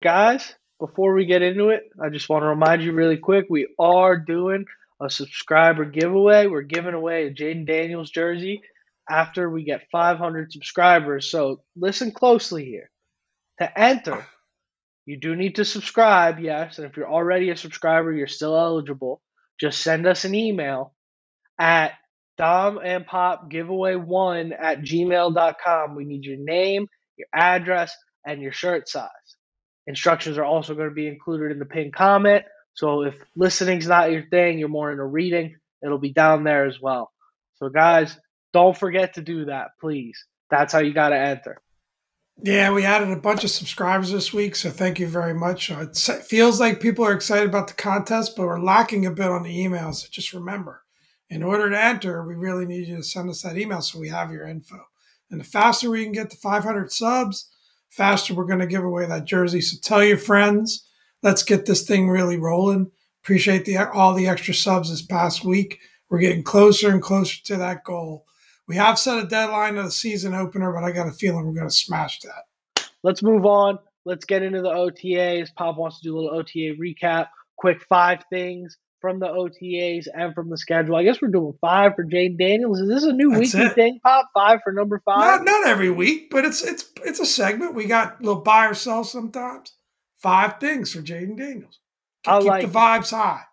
Guys, before we get into it, I just want to remind you really quick, we are doing a subscriber giveaway. We're giving away a Jayden Daniels jersey after we get 500 subscribers. So listen closely here. To enter, you do need to subscribe, yes. And if you're already a subscriber, you're still eligible. Just send us an email at domandpopgiveaway1@gmail.com. We need your name, your address, and your shirt size. Instructions are also going to be included in the pinned comment. So if listening's not your thing, you're more into reading, it'll be down there as well. So guys, don't forget to do that, please. That's how you got to enter. Yeah, we added a bunch of subscribers this week, so thank you very much. It feels like people are excited about the contest, but we're lacking a bit on the emails. So just remember, in order to enter, we really need you to send us that email so we have your info. And the faster we can get to 500 subs, faster we're going to give away that jersey. So tell your friends. Let's get this thing really rolling. Appreciate all the extra subs this past week. We're getting closer and closer to that goal. We have set a deadline of the season opener, but I got a feeling we're going to smash that. Let's move on. Let's get into the OTAs. Pop wants to do a little OTA recap. Quick 5 things from the OTAs and from the schedule. I guess we're doing 5 for Jayden Daniels. Is this a new That's weekly it. thing, Pop? 5 for number 5? Not every week, but it's a segment. We got a little buy or sell sometimes. 5 things for Jayden Daniels. I Keep the like it. vibes high.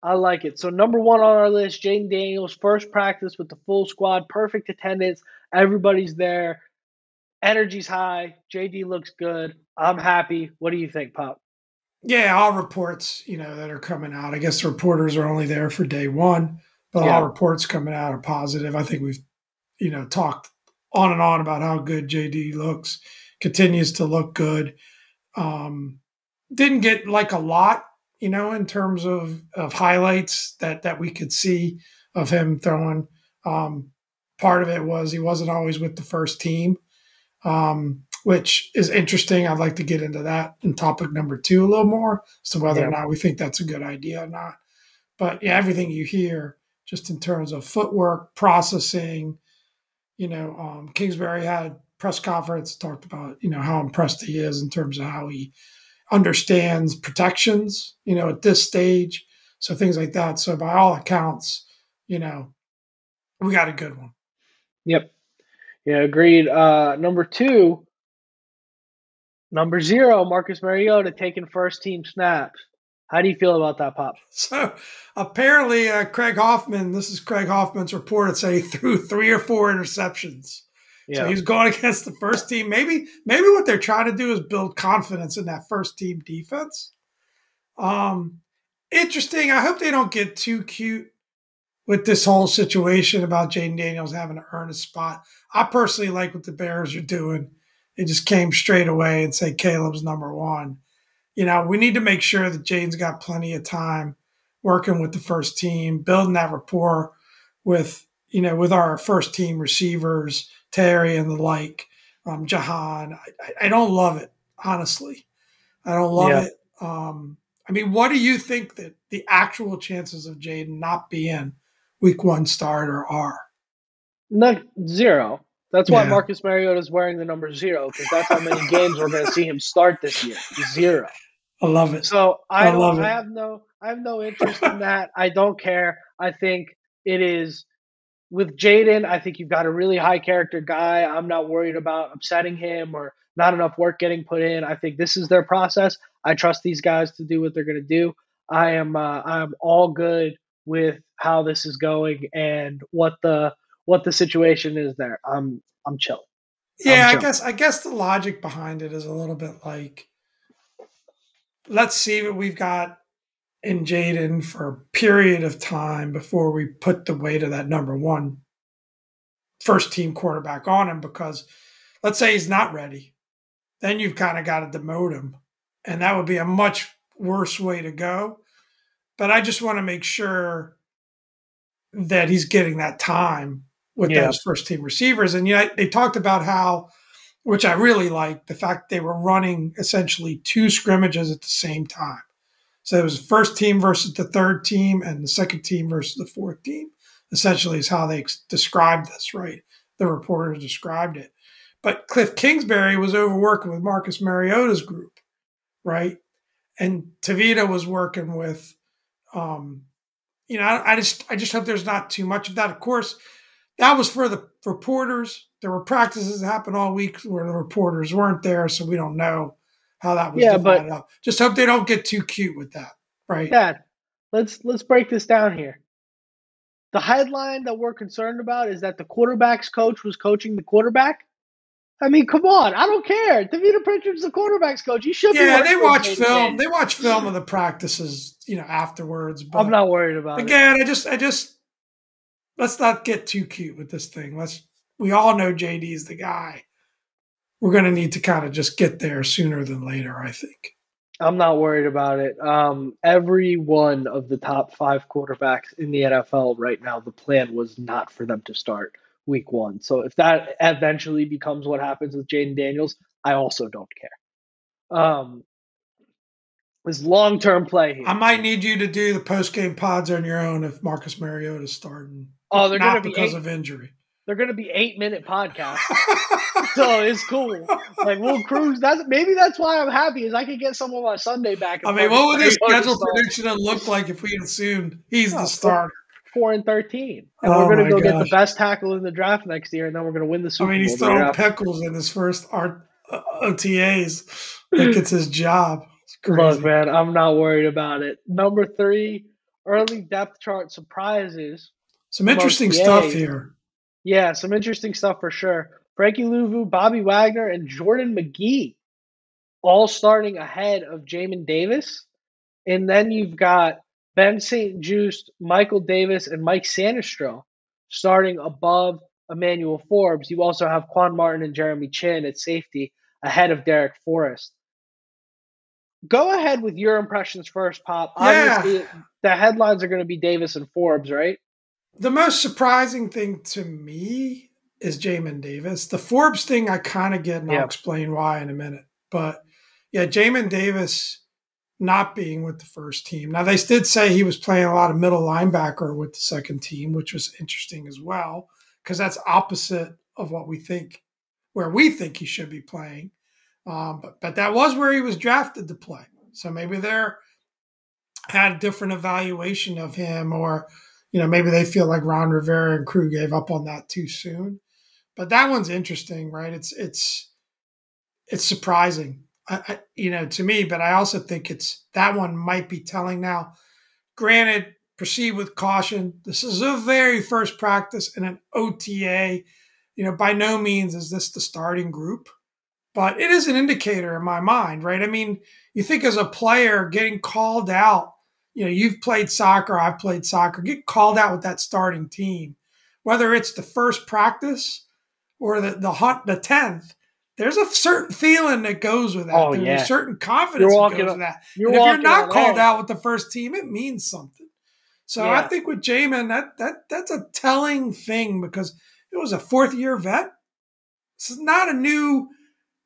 I like it. So number 1 on our list, Jayden Daniels, first practice with the full squad, perfect attendance. Everybody's there. Energy's high. JD looks good. I'm happy. What do you think, Pop? Yeah, all reports, that are coming out. I guess the reporters are only there for day one, but all Yeah. reports coming out are positive. I think we've, talked on and on about how good JD looks, continues to look good. Didn't get like a lot, in terms of highlights that we could see of him throwing. Part of it was he wasn't always with the first team, which is interesting. I'd like to get into that in topic number 2 a little more, so whether or Yeah. not we think that's a good idea or not. But yeah, everything you hear just in terms of footwork, processing, Kingsbury had a press conference, talked about, how impressed he is in terms of how he understands protections, at this stage. So things like that. So by all accounts, we got a good one. Yep. Yeah, agreed. Number 2, number 0, Marcus Mariota taking first team snaps. How do you feel about that, Pop? So apparently, Craig Hoffman, this is Craig Hoffman's report, it said he threw 3 or 4 interceptions. So Yeah. he's going against the first team. Maybe what they're trying to do is build confidence in that first team defense. Interesting. I hope they don't get too cute with this whole situation about Jayden Daniels having to earn a spot. I personally like what the Bears are doing. They just came straight away and say Caleb's number 1. We need to make sure that Jayden's got plenty of time working with the first team, building that rapport with, with our first team receivers, Terry and the like, Jahan. I don't love it, honestly. I don't love Yeah. it. What do you think that the actual chances of Jayden not being week 1 starter are? Not 0. That's why Yeah. Marcus Mariota is wearing the number 0, because that's how many games we're going to see him start this year. 0. I love it. So I love it. I have no interest in that. I don't care. I think it is with Jayden. I think you've got a really high character guy. I'm not worried about upsetting him or not enough work getting put in. I think this is their process. I trust these guys to do what they're going to do. I'm all good with how this is going and what the situation is there. I'm chilling. I'm Yeah, I chilling. guess the logic behind it is a little bit like, let's see what we've got in Jayden for a period of time before we put the weight of that number 1 first team quarterback on him, because let's say he's not ready. Then you've kind of got to demote him. And that would be a much worse way to go. But I just want to make sure that he's getting that time with Yeah. those first team receivers. And they talked about how, which I really like, the fact they were running essentially 2 scrimmages at the same time. So it was the first team versus the third team and the second team versus the fourth team, essentially is how they described this, right? The reporters described it. But Cliff Kingsbury was overworking with Marcus Mariota's group. right? And Tavita was working with, um, I just hope there's not too much of that. Of course, that was for the reporters. There were practices that happened all week where the reporters weren't there, so we don't know how that was Yeah, but divided up. Just hope they don't get too cute with that, right? Dad, let's break this down here. The headline that we're concerned about is that the quarterback's coach was coaching the quarterback. I mean, come on. I don't care. Davita Pritchard's the quarterback's coach. He should be Yeah, they working with watch Jayden film. They Daniels. watch film of the practices, afterwards. I'm But not worried about it. again, I just let's not get too cute with this thing. We all know JD is the guy. We're going to need to kind of just get there sooner than later, I think. I'm not worried about it. Every one of the top five quarterbacks in the NFL right now, the plan was not for them to start week one. So if that eventually becomes what happens with Jayden Daniels, I also don't care. This long term play I here. might need you to do the post game pods on your own if Marcus Mariota's starting, Oh, but not because of injury. They're gonna be 8-minute podcasts. So it's cool. Like we'll cruise. That's why I'm happy is I can get some of my Sunday back. I mean, what would this schedule prediction look like if we assumed he's the starter? 4-13, and we're gonna go get the best tackle in the draft next year, and then we're gonna win the Super Bowl. I mean, he's throwing pickles in his first OTAs. Like it's his job. It's crazy. Look, man, I'm not worried about it. Number 3, early depth chart surprises. Some interesting stuff here. Yeah, some interesting stuff for sure. Frankie Louvu, Bobby Wagner, and Jordan McGee all starting ahead of Jamin Davis. And then you've got Ben St. Juste, Michael Davis, and Mike Sanistro starting above Emmanuel Forbes. You also have Quan Martin and Jeremy Chin at safety ahead of Derek Forrest. Go ahead with your impressions first, Pop. Yeah. Obviously, the headlines are going to be Davis and Forbes, right? The most surprising thing to me is Jamin Davis. The Forbes thing I kind of get, and I'll explain why in a minute. But yeah, Jamin Davis not being with the first team. Now, they did say he was playing a lot of middle linebacker with the second team, which was interesting as well, because that's opposite of what we think, where we think he should be playing. But that was where he was drafted to play. So maybe they're had a different evaluation of him, or maybe they feel like Ron Rivera and crew gave up on that too soon. But that one's interesting, right? It's surprising, to me. But I also think that one might be telling now. Granted, proceed with caution. This is a very first practice in an OTA. By no means is this the starting group. But it is an indicator in my mind, right? I mean, you think as a player getting called out, you've played soccer, I've played soccer, get called out with that starting team, whether it's the first practice or the 10th, there's a certain feeling that goes with that. Oh, There's a certain confidence that goes with that. And if you're not called out with the first team, it means something. So I think with Jamin, that's a telling thing because it was a fourth-year vet. This is not a new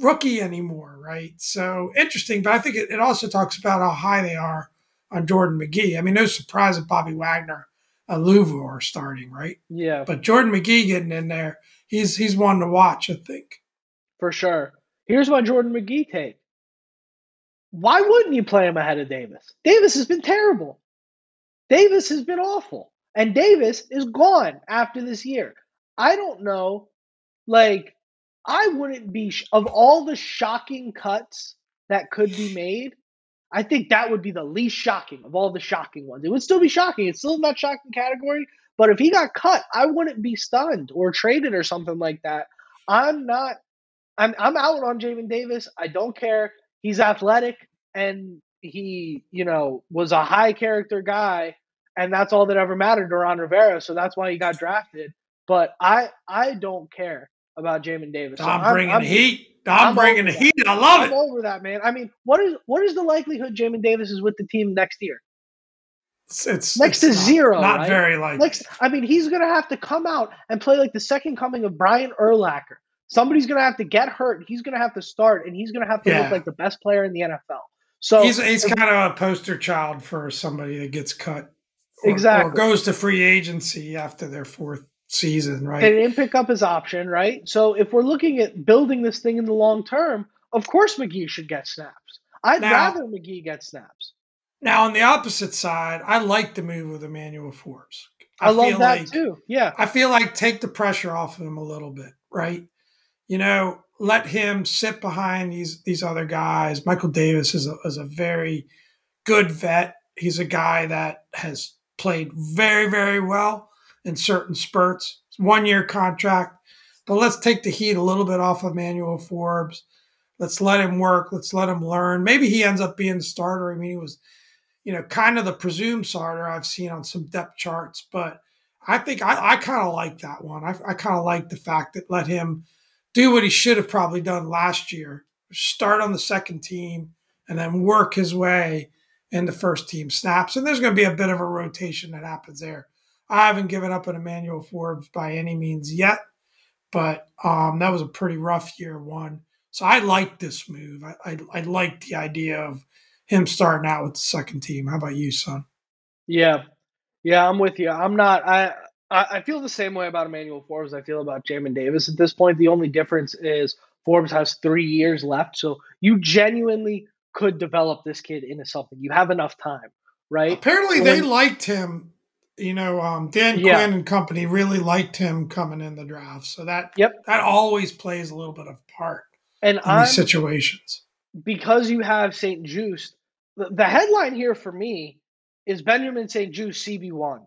rookie anymore, right? So interesting, but I think it also talks about how high they are on Jordan McGee. I mean, no surprise that Bobby Wagner and Louvu are starting, right? Yeah. But Jordan McGee getting in there, he's one to watch, I think. For sure. Here's my Jordan McGee take. Why wouldn't you play him ahead of Davis? Davis has been terrible. Davis has been awful. And Davis is gone after this year. I don't know, I wouldn't be, of all the shocking cuts that could be made, I think that would be the least shocking of all the shocking ones. It would still be shocking. It's still in that shocking category. But if he got cut, I wouldn't be stunned or traded or something like that. I'm out on Jamin Davis. I don't care. He's athletic and he, was a high character guy. And that's all that ever mattered to Ron Rivera. So that's why he got drafted. But I don't care about Jamin Davis. I'm bringing heat. I'm bringing the heat. I love it. I'm over that, man. I mean, what is the likelihood Jamin Davis is with the team next year? It's next to zero. Not right? very likely. He's going to have to come out and play like the second coming of Brian Urlacher. Somebody's going to have to get hurt. He's going to have to start, and he's going to have to look like the best player in the NFL. So he's kind of a poster child for somebody that gets cut, or goes to free agency after their fourth season, right? And didn't pick up his option, right? So if we're looking at building this thing in the long term, of course McGee should get snaps. I'd Now, rather McGee get snaps. now on the opposite side, I like the move with Emmanuel Forbes. I I love feel that like too. Yeah. I feel like take the pressure off of him a little bit, right? Let him sit behind these other guys. Michael Davis is a very good vet. He's a guy that has played very, very well in certain spurts. 1 year contract. But let's take the heat a little bit off of Emmanuel Forbes. Let's let him work. Let's let him learn. Maybe he ends up being the starter. I mean, he was, kind of the presumed starter I've seen on some depth charts. But I think I kind of like that one. I kind of like the fact that let him do what he should have probably done last year, start on the second team and then work his way into first team snaps. And there's going to be a bit of a rotation that happens there. I haven't given up on Emmanuel Forbes by any means yet, but that was a pretty rough year one. So I like this move. I like the idea of him starting out with the second team. How about you, son? Yeah. Yeah, I'm with you. I'm not. I feel the same way about Emmanuel Forbes. I feel about Jamin Davis at this point. The only difference is Forbes has 3 years left, so you genuinely could develop this kid into something. You have enough time, right? Apparently, So they when liked him. Dan yeah, Quinn and company really liked him coming in the draft. So yep. that always plays a little bit of part And in these I'm situations. because you have St. Juice. The headline here for me is Benjamin St. Juice CB1.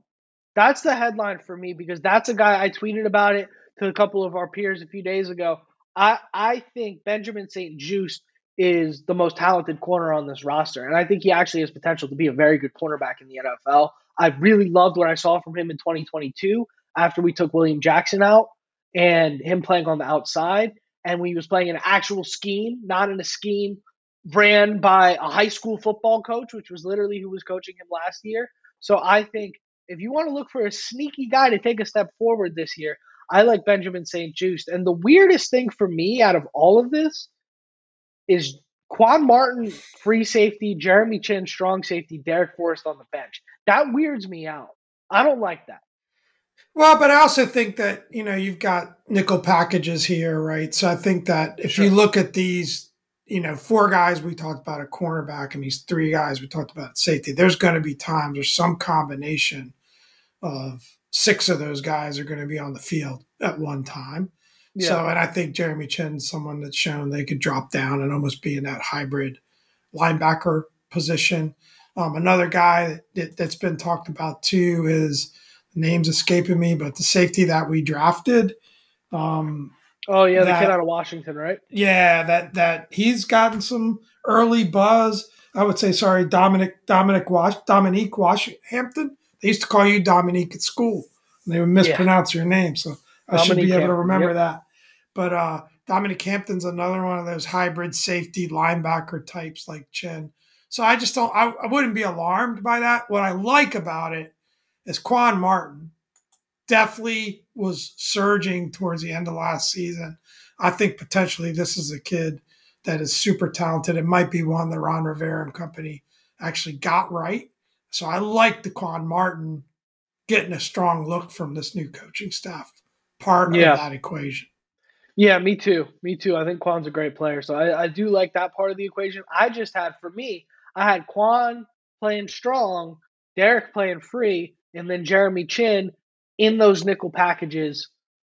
That's the headline for me because that's a guy I tweeted about it to a couple of our peers a few days ago. I think Benjamin St. Juice is the most talented corner on this roster, and I think he actually has potential to be a very good cornerback in the NFL. I really loved what I saw from him in 2022 after we took William Jackson out and him playing on the outside, and when he was playing in an actual scheme, not in a scheme ran by a high school football coach, which was literally who was coaching him last year. So I think if you want to look for a sneaky guy to take a step forward this year, I like Benjamin St. Juste. And the weirdest thing for me out of all of this is Quan Martin, free safety, Jeremy Chin, strong safety, Derek Forrest on the bench. That weirds me out. I don't like that. Well, but I also think that, you've got nickel packages here, right? So I think that if you Sure. look at these, four guys we talked about at cornerback and these three guys we talked about at safety, there's going to be times or some combination of six of those guys are going to be on the field at one time. Yeah. So, and I think Jeremy Chin's someone that's shown they could drop down and almost be in that hybrid linebacker position. Another guy that's been talked about too is the name's escaping me, but the safety that we drafted. Um, Oh yeah, the kid out that of Washington, right? yeah, that he's gotten some early buzz. I would say, sorry, Dominique Washington. They used to call you Dominique at school. And they would Yeah. mispronounce your name, so I should be Dominique able to Hampton. remember Yep. that. But Dominic Hampton's another one of those hybrid safety linebacker types like Chin. So I just don't. I wouldn't be alarmed by that. What I like about it is Quan Martin definitely was surging towards the end of last season. I think potentially this is a kid that is super talented. It might be one that Ron Rivera and company actually got right. So I like the Quan Martin getting a strong look from this new coaching staff part of Yeah. that equation. Yeah, me too. Me too. I think Quan's a great player. So I do like that part of the equation. I just had, for me, I had Quan playing strong, Derek playing free, and then Jeremy Chin in those nickel packages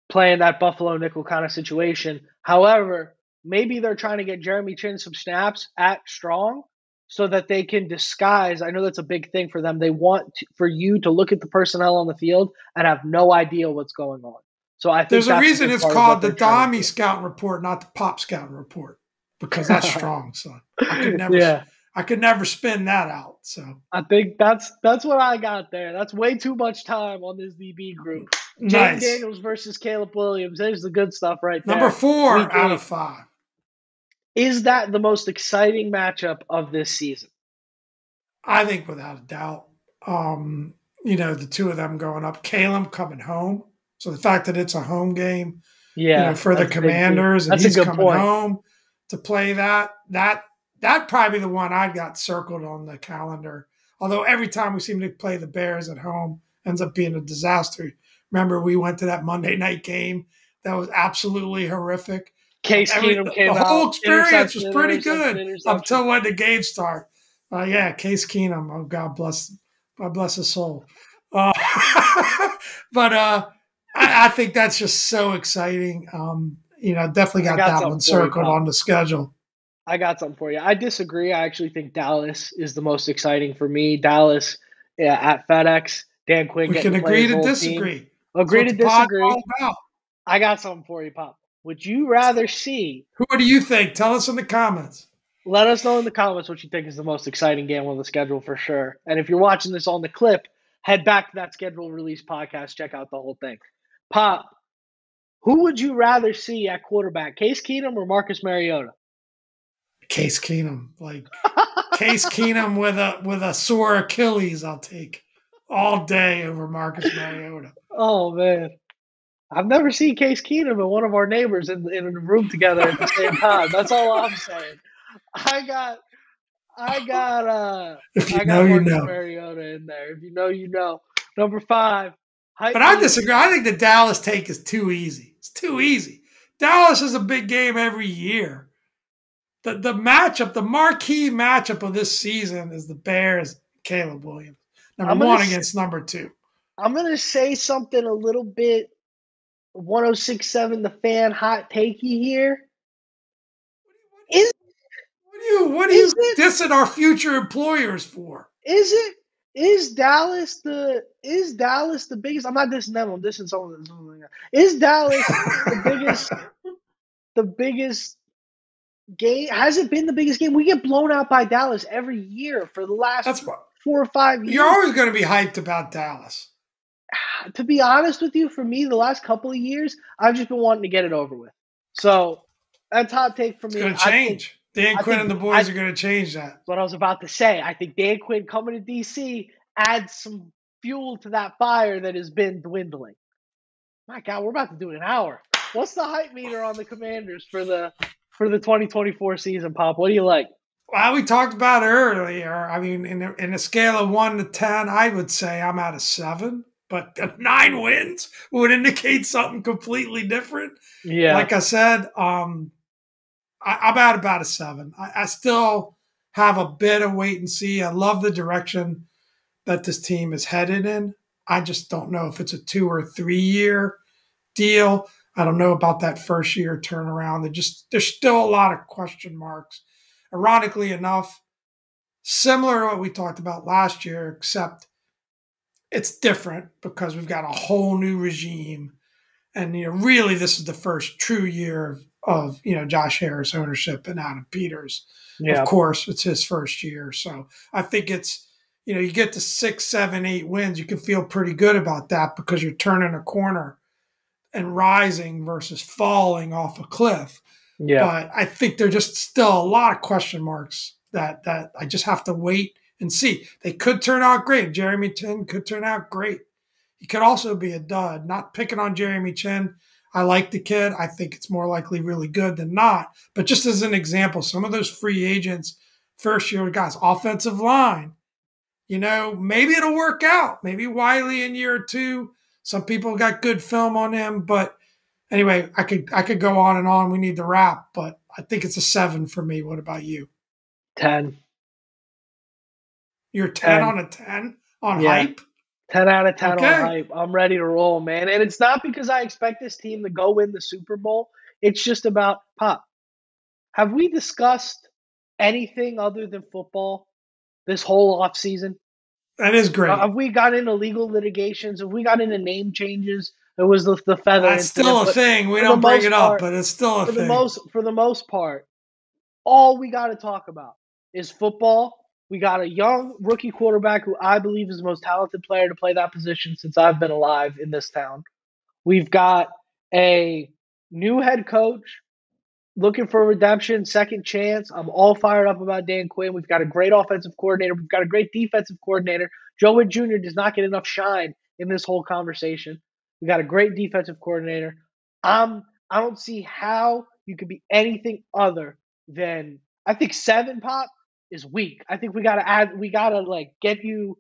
playing that Buffalo nickel kind of situation. However, maybe they're trying to get Jeremy Chin some snaps at strong so that they can disguise. I know that's a big thing for them. They want for you to look at the personnel on the field and have no idea what's going on. So I think There's a that's a reason big it's part of what called the they're trying Dommy to Scouting Report, not the Pop Scouting Report, because that's do. strong, son. I could never, Yeah, I could never spin that out. So I think that's what I got there. That's way too much time on this DB group. Jayden nice. Daniels versus Caleb Williams. There's the good stuff right Number there. four Week out of 8. five. Is that the most exciting matchup of this season? I think without a doubt. Um, the two of them going up, Caleb coming home. So the fact that it's a home game, Yeah, for the that's big too. Commanders, and That's a he's good coming point. home to play that probably the one I got circled on the calendar. Although every time we seem to play the Bears at home ends up being a disaster. Remember, we went to that Monday night game that was absolutely horrific. Case Keenum The came whole out, experience was interception, pretty interception, good interception. until when the game started. Yeah, Case Keenum. Oh, God bless his soul. Uh, but I think that's just so exciting. Definitely I got got that one something for you, circled Pop. on the schedule. I got something for you. I disagree. I actually think Dallas is the most exciting for me. Dallas, yeah, at FedEx, Dan Quinn We getting can to play agree his to whole team. disagree. That's Agree what to the pod's disagree. all about. I got something for you, Pop. Would you rather see? Who do you think? Tell us in the comments. Let us know in the comments what you think is the most exciting game on the schedule for sure. And if you're watching this on the clip, head back to that schedule release podcast. Check out the whole thing. Pop, who would you rather see at quarterback, Case Keenum or Marcus Mariota? Case Keenum, Case Keenum with a sore Achilles, I'll take all day over Marcus Mariota. Oh man, I've never seen Case Keenum and one of our neighbors in a room together at the same time. That's all I'm saying. I got I got If you I know, got you Marcus know. Mariota in there. If you know, you know. Number 5, But hype I meter. disagree. I think the Dallas take is too easy. It's too easy. Dallas is a big game every year. The matchup, the marquee matchup of this season is the Bears, Caleb Williams. Number I'm gonna one against number 2. I'm gonna say something a little bit 1067 the fan hot takey here. Is What are is you it dissing our future employers for? is it is Dallas the biggest? I'm not dissing them. I'm dissing someone. Is Dallas the biggest game? Has it been the biggest game? We get blown out by Dallas every year for the last That's what 4 or 5 you're years. always going to be hyped about Dallas. To be honest with you, for me, the last couple of years, I've just been wanting to get it over with. So that's hot take for It's me. going to change. Dan I Quinn think and the boys are going to change that. what I was about to say. I think Dan Quinn coming to DC adds some fuel to that fire that has been dwindling. My God, we're about to do an hour. What's the hype meter on the Commanders for the 2024 season, Pop? What do you like? Well, we talked about earlier. I mean, in a scale of 1 to 10, I would say I'm at a 7. But 9 wins would indicate something completely different. Yeah. Like I said, I'm at about a 7. I still have a bit of wait and see. I love the direction that this team is headed in. I just don't know if it's a 2 or 3 year deal. I don't know about that first year turnaround. There's still a lot of question marks. Ironically enough, similar to what we talked about last year, except it's different because we've got a whole new regime. And, really this is the first true year of Josh Harris ownership and Adam Peters. Yeah. Of course, it's his first year. So I think it's, you get to 6, 7, 8 wins, you can feel pretty good about that because you're turning a corner and rising versus falling off a cliff. Yeah. But I think there's just still a lot of question marks that I just have to wait and see. They could turn out great. Jeremy Chin could turn out great. He could also be a dud. Not picking on Jeremy Chin. I like the kid. I think it's more likely really good than not. But just as an example, some of those free agents, first year guys, offensive line, maybe it'll work out. Maybe Wiley in year 2. Some people got good film on him, but anyway, I could go on and on. We need to wrap, but I think it's a 7 for me. What about you? 10. You're 10 10. on a 10 on Yeah. hype? 10 out of 10 Okay. on hype. I'm ready to roll, man. And it's not because I expect this team to go win the Super Bowl. It's just about, Pop, have we discussed anything other than football this whole offseason? That is great. Have we got into legal litigations? Have we got into name changes? It was the feather That's incident. still a thing. We don't bring it up, but it's still a thing. For the most part, all we got to talk about is football. We got a young rookie quarterback who I believe is the most talented player to play that position since I've been alive in this town. We've got a new head coach looking for redemption, second chance. I'm all fired up about Dan Quinn. We've got a great offensive coordinator. We've got a great defensive coordinator. Joe Witt Jr. does not get enough shine in this whole conversation. We got a great defensive coordinator. I don't see how you could be anything other than, I think 7, Pop, is weak. I think we gotta get you.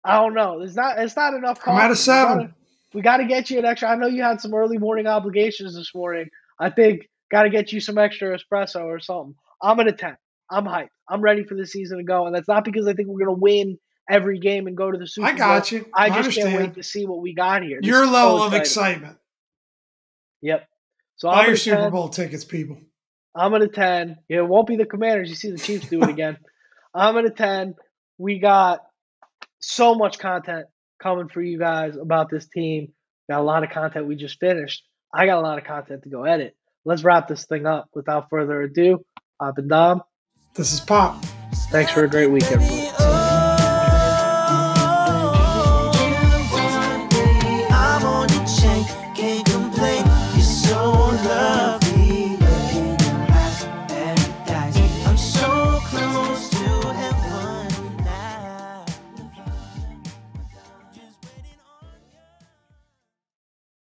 I don't know. It's not enough coffee. I'm at a 7. We gotta get you an extra. I know you had some early morning obligations this morning. I think Got to get you some extra espresso or something. I'm at a 10. I'm hyped. I'm ready for the season to go. And that's not because I think we're going to win every game and go to the I Super Bowl. got you. I I just can't wait understand. to see what we got here. This Your is so level of exciting. excitement. Yep. So Buy I'm at your a Super 10. Bowl tickets, people. I'm at a 10. It won't be the Commanders. You see the Chiefs do it again. I'm at a 10. We got so much content coming for you guys about this team. Got a lot of content we just finished. I got a lot of content to go edit. Let's wrap this thing up. Without further ado, I've been Dom. This is Pop. Thanks for a great week, everybody.